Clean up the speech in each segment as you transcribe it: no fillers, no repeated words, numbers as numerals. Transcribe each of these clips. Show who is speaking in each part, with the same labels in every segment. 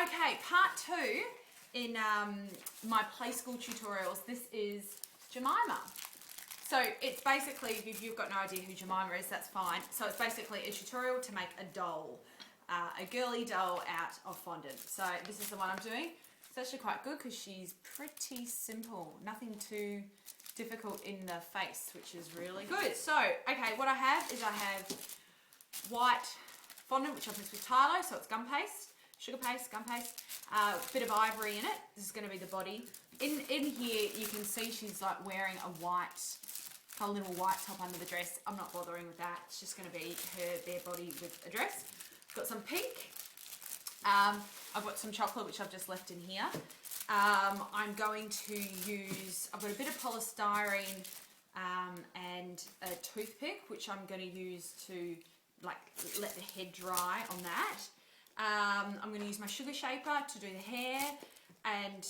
Speaker 1: Okay, part 2 in my Playschool tutorials. This is Jemima. So it's basically, if you've got no idea who Jemima is, that's fine. So it's basically a tutorial to make a doll, a girly doll out of fondant. So this is the one I'm doing. It's actually quite good because she's pretty simple. Nothing too difficult in the face, which is really good. So, okay, what I have is white fondant, which I've mixed with Tylo, so it's gum paste, sugar paste, gum paste, a bit of ivory in it. This is going to be the body. In here, you can see she's like wearing a little white top under the dress. I'm not bothering with that. It's just going to be her bare body with a dress. Got some pink. I've got some chocolate, which I've just left in here. I'm going to use, I've got a bit of polystyrene and a toothpick, which I'm going to use to like let the head dry on that. I'm going to use my sugar shaper to do the hair, and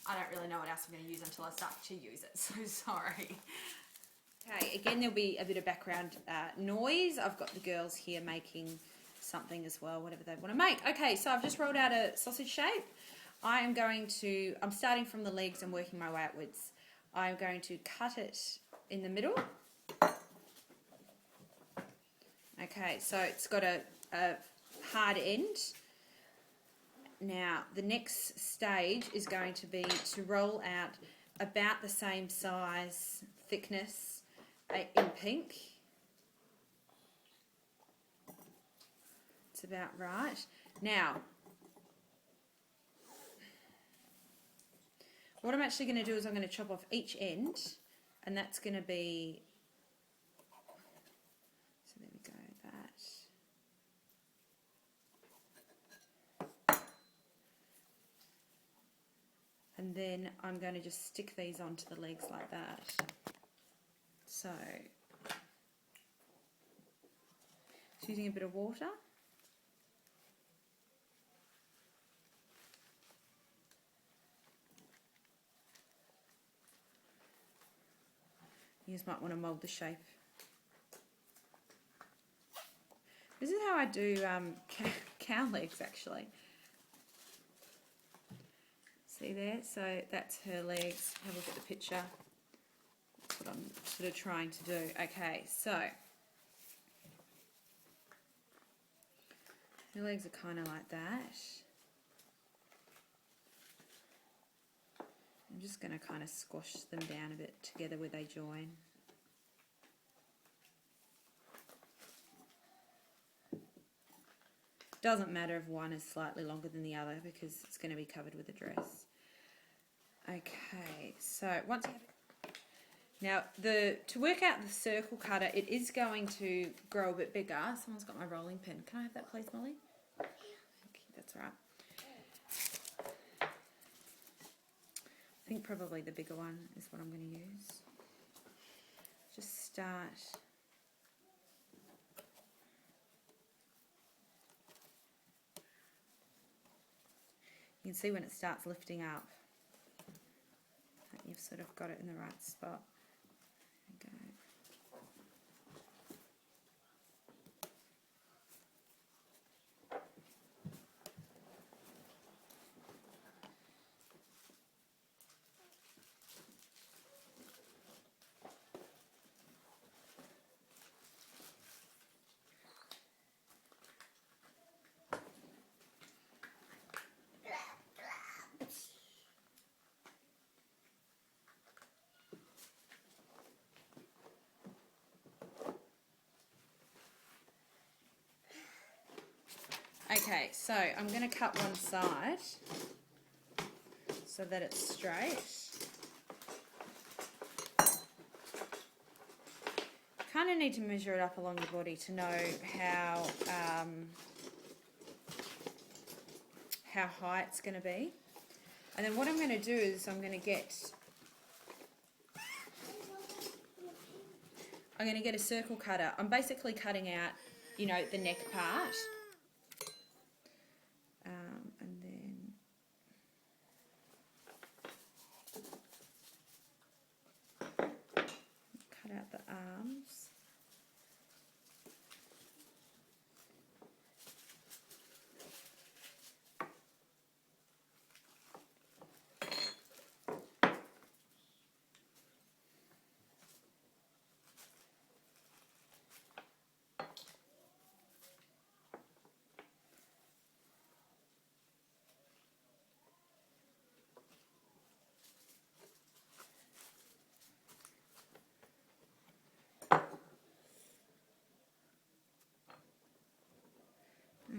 Speaker 1: I don't really know what else I'm going to use until I start to use it, so sorry. Okay, again there'll be a bit of background noise. I've got the girls here making something as well, whatever they want to make. Okay, so I've just rolled out a sausage shape. I'm starting from the legs and working my way outwards. I'm going to cut it in the middle. Okay, so it's got a hard end. Now, the next stage is going to be to roll out about the same size, thickness in pink. It's about right. Now, what I'm actually going to do is I'm going to chop off each end, and that's going to be, so there we go, that. And then I'm going to just stick these onto the legs like that. So, just using a bit of water. You just might want to mould the shape. This is how I do cow legs, actually. See there? So that's her legs. Have a look at the picture. That's what I'm sort of trying to do. Okay, so her legs are kind of like that. I'm just going to kind of squash them down a bit together where they join. Doesn't matter if one is slightly longer than the other because it's going to be covered with a dress. Okay, so once you have it, now to work out the circle cutter, it is going to grow a bit bigger. Someone's got my rolling pin. Can I have that, please, Molly? Okay, that's all right. I think probably the bigger one is what I'm going to use. Just start. You can see when it starts lifting up that you've sort of got it in the right spot. There we go. Okay, so I'm going to cut one side so that it's straight. Kind of need to measure it up along the body to know how high it's going to be. And then what I'm going to do is I'm going to get a circle cutter. I'm basically cutting out, you know, the neck part. And then cut out the arms.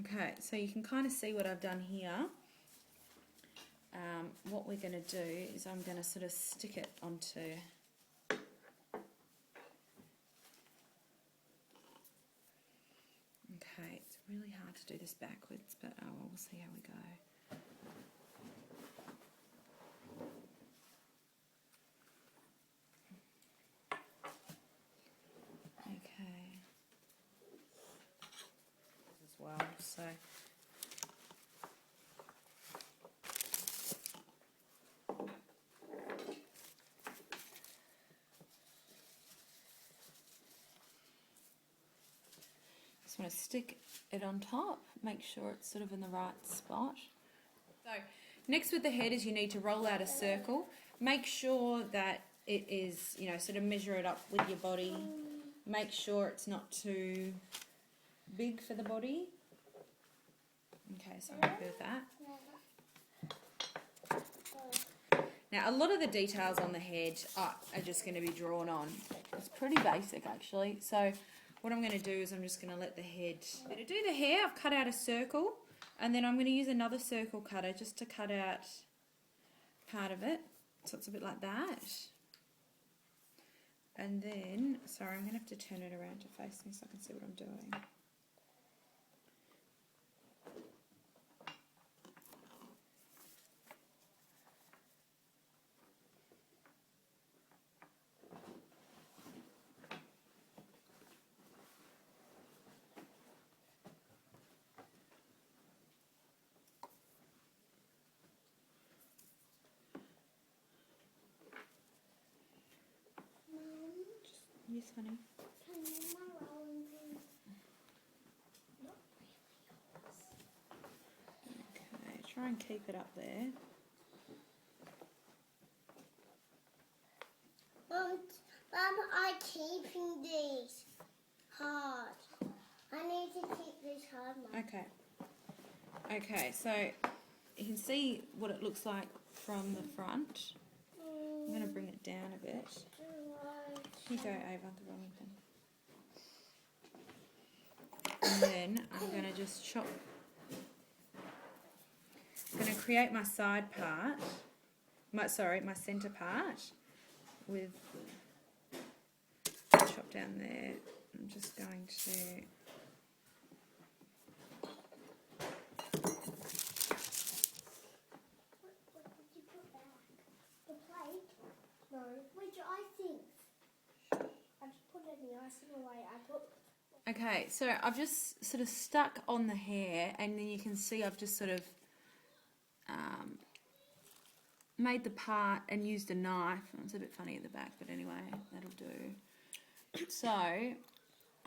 Speaker 1: Okay, so you can kind of see what I've done here. What we're going to do is I'm going to sort of stick it onto... Okay, it's really hard to do this backwards, but oh, we'll see how we go. Okay. As well, so... Just want to stick it on top, make sure it's sort of in the right spot. So next with the head is you need to roll out a circle. Make sure that it is, you know, sort of measure it up with your body. Make sure it's not too big for the body. Okay, so I'm happy with that. Now a lot of the details on the head are just going to be drawn on. It's pretty basic actually. So what I'm going to do is I'm just going to let the head... To do the hair, I've cut out a circle, and then I'm going to use another circle cutter just to cut out part of it. So it's a bit like that. And then, sorry, I'm going to have to turn it around to face me so I can see what I'm doing. Yes, honey. Okay, try and keep it up there.
Speaker 2: Mum, I'm keeping these hard. I need to keep this hard, Mum.
Speaker 1: Okay. Okay, so you can see what it looks like from the front. I'm going to bring it down a bit. You go, Ava, the wrong thing. And then I'm going to just chop. I'm going to create my side part, my centre part with chop down there. I'm just going to...
Speaker 2: What did you put back? The plate? No. Which I think. I just put any icing away.
Speaker 1: Okay, so I've just sort of stuck on the hair, and then you can see I've just sort of made the part and used a knife. It's a bit funny at the back, but anyway, that'll do. So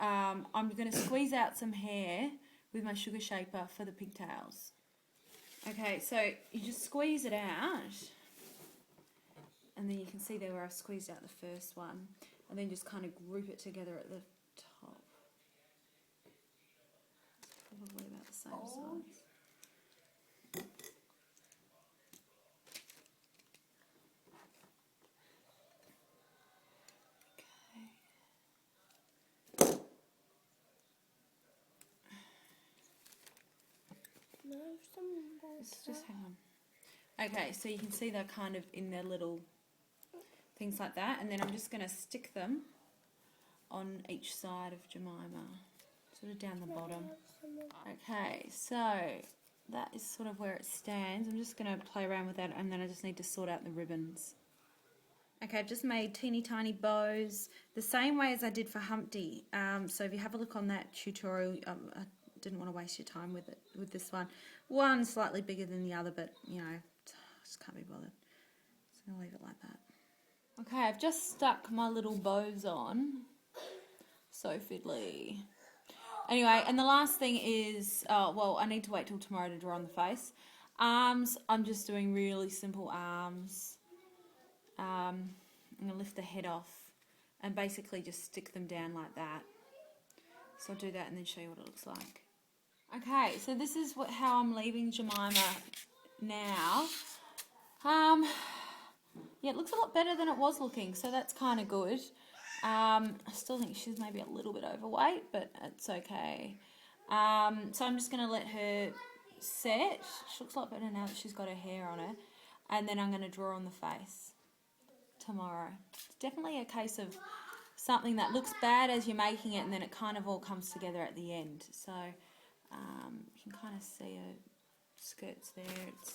Speaker 1: I'm going to squeeze out some hair with my sugar shaper for the pigtails. Okay, so you just squeeze it out, and then you can see there where I squeezed out the first one, and then just kind of group it together at the top. It's probably about the same size.
Speaker 2: No,
Speaker 1: Just hang on. Okay, so you can see they're kind of in their little things like that, and then I'm just going to stick them on each side of Jemima, sort of down the bottom. Okay, so that is sort of where it stands. I'm just going to play around with that, and then I just need to sort out the ribbons. Okay, I've just made teeny tiny bows, the same way as I did for Humpty. So if you have a look on that tutorial, I didn't want to waste your time with it with this one. One slightly bigger than the other, but you know, just can't be bothered. Just gonna leave it like that. Okay, I've just stuck my little bows on. So fiddly. Anyway, and the last thing is, well, I need to wait till tomorrow to draw on the face. Arms, I'm just doing really simple arms. I'm gonna lift the head off and basically just stick them down like that. So I'll do that and then show you what it looks like. Okay, so this is how I'm leaving Jemima now. Yeah, it looks a lot better than it was looking, so that's kind of good. I still think she's maybe a little bit overweight, but it's okay. So I'm just going to let her set. She looks a lot better now that she's got her hair on her. And then I'm going to draw on the face tomorrow. It's definitely a case of something that looks bad as you're making it, and then it kind of all comes together at the end. So you can kind of see her skirts there. It's,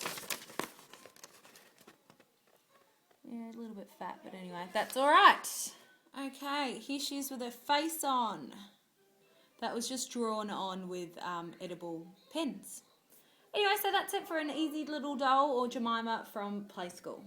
Speaker 1: yeah, a little bit fat, but anyway, that's all right. Okay, here she is with her face on. That was just drawn on with edible pens. Anyway, so that's it for an easy little doll or Jemima from Playschool.